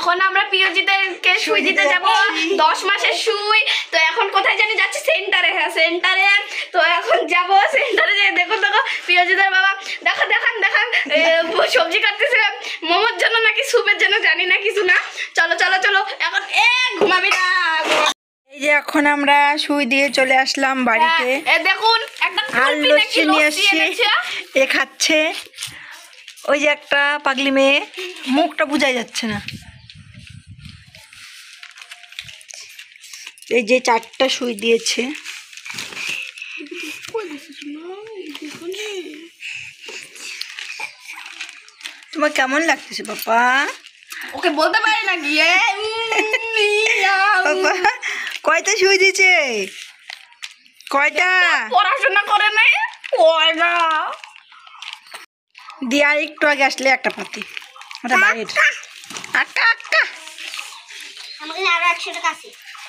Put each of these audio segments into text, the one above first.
এখন আমরা পিওজিদেরকে সুই দিতে যাব 10 মাসের সুই। তো এখন কোথায় জানি যাচ্ছে? সেন্টারে। হ্যাঁ সেন্টারে। তো এখন যাব সেন্টারে। যে দেখো দেখো পিওজিদের বাবা দেখান সবজি কাটতেছে মোমোর জন্য নাকি সুপের জন্য, জানি না কিছু না। চলো চলো চলো এখন ঘুমাবি না। এই যে এখন আমরা সুই দিয়ে চলে আসলাম বাড়িতে। দেখুন একটা আর লস্যি নিয়ে এসছে, এ খাচ্ছে। ওই যে একটা পাগলি মেয়ে, মুখটা বোঝাই যাচ্ছে না। এই যে 4টা সুই দিয়েছে। তোমার কেমন লাগতেছে বাবা? ওকে বলতে পারি না গিয়ে। বাবা কয়টা সুই দিয়েছে? কয়টা? পড়াশোনা করে নাই কয়টা দিয়ে আর একটু আগে আসলে একটা পাতি ওটা বাইরের।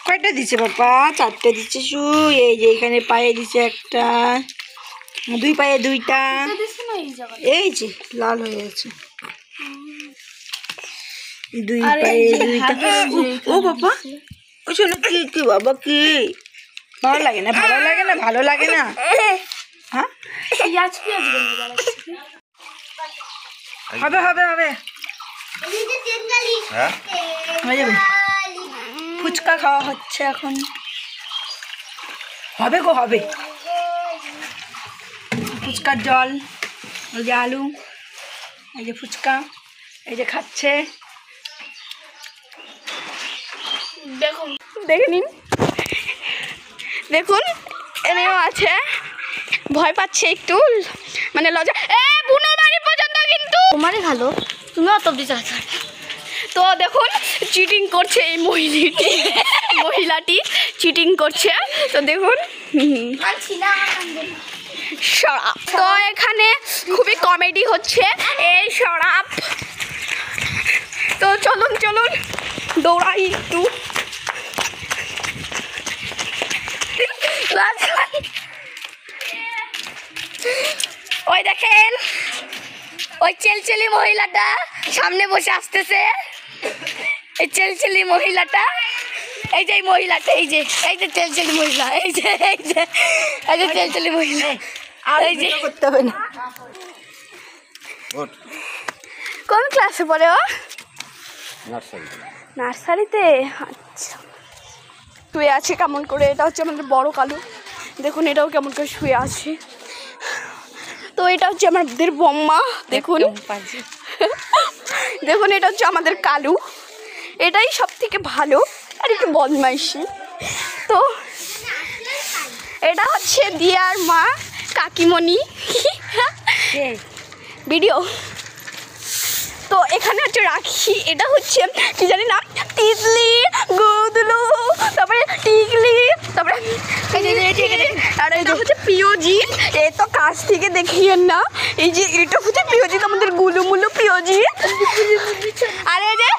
কয়টা দিচ্ছে বাবা? 4টে দিচ্ছে সুই। এই যে এখানে পায়ে দিচ্ছে একটা, 2 পায়ে 2টা। এই যে লাল হয়ে গেছে 2 পায়ে 2টা। ও বাবা ওই শোনো কি কি বাবা কি ভালো লাগে না, ভালো লাগে না, ভালো লাগে না। হ্যাঁ হবে হবে হবে হয়ে যাবে। ফুচকা খাওয়া হচ্ছে এখন। হবে গো হবে। ফুচকার জল, ওই যে আলু, এই যে ফুচকা, এই যে খাচ্ছে। দেখুন দেখে নিন, দেখুন এনেও আছে। ভয় পাচ্ছে একটু, মানে লজ্জা। বুনো বাড়ি পর্যন্ত কিন্তু তোমারই ভালো, তুমি অত অব্দি যাচ্ছ। তো দেখুন চিটিং করছে এই মহিলাটি চিটিং করছে। তো দেখুন শরাব। তো এখানে খুবই কমেডি হচ্ছে এই শরাব। তো চলুন চলুন দৌড়াই একটু। ওই দেখেন ওই চেলচেলি মহিলাটা সামনে বসে আসতেছে। এই চেলচেলি মহিলাটা, এই যে মহিলাটা, এই যে চেলচেলি মহিলা, এই যে চেলচেলি মহিলা। এই যে করতে হবে না। কোন ক্লাসে পড়ে ও? নার্সারিতে। আচ্ছা শুয়ে আছে কেমন করে? এটা হচ্ছে আমাদের বড় কালু। দেখুন এটাও কেমন করে শুয়ে আছে। তো এটা হচ্ছে আমাদের বম্মা। দেখুন দেখুন এটা হচ্ছে আমাদের কালু। এটাই সব থেকে ভালো আর একটু বদমাইশি। তো এটা হচ্ছে দিয়ার মা কাকিমণি ভিডিও। তো এখানে হচ্ছে রাখি। এটা হচ্ছে কি জানি না, তিতলি, গুদলু, তারপরে টিকলি, তারপরে আর এটা হচ্ছে পিওজি। এ তো কাছ থেকে দেখিয়েন না। এই যে এটা হচ্ছে পিওজি, আমাদের গুলুমুলু পিওজি। আর এই যে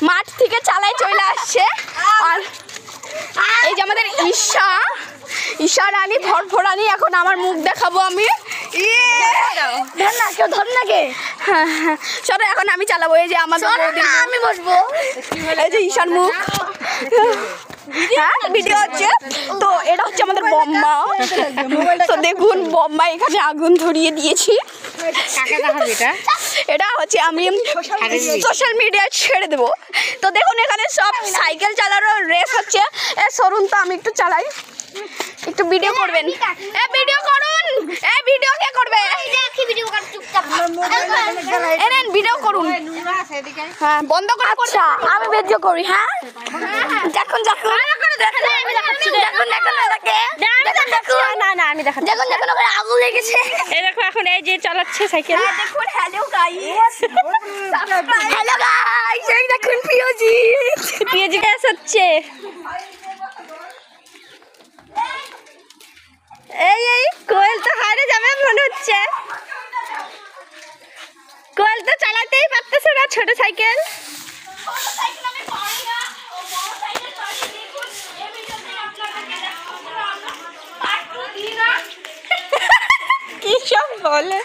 মাঠ থেকে চালায় চলে আসছে। আর এই যে আমাদের ঈশা রানী ধরফরানি। এখন আমার মুখ দেখাবো আমি। ধর না কে? হ্যাঁ হ্যাঁ চলো এখন আমি চালাবো। এই যে আমাদের আমি বসবো। এই যে ঈশার মুখ, হ্যাঁ ভিডিও হচ্ছে। তো এটা হচ্ছে আমাদের বম্মা। তো দেখুন বম্মা এখানে আগুন ধরিয়ে দিয়েছি। এটা হচ্ছে আমি সোশ্যাল মিডিয়ায় ছেড়ে দেবো। তো দেখুন এখানে সব সাইকেল চালানোর রেস হচ্ছে। সরুন তো আমি একটু চালাই, একটু ভিডিও করবেন। ভিডিও করুন। ভিডিও কে করবে? ভিডিও করুন। হ্যাঁ বন্ধ করে। আচ্ছা আমি ভিডিও করি। হ্যাঁ দেখুন দেখুন না না আমি দেখুন দেখুন দেখুন আগুন লেগেছে। এই দেখো এখন এই যে চালাচ্ছে সাইকেল। দেখুন হ্যালো গাইস, হ্যালো গাইস, এই দেখুন পিওজি গ্যাস হচ্ছে। এই কোয়েল তো হারে যাবে মনে হচ্ছে। কোয়েল তো চালাতেই পারতেছে না ছোট সাইকেল। কি সব বলে।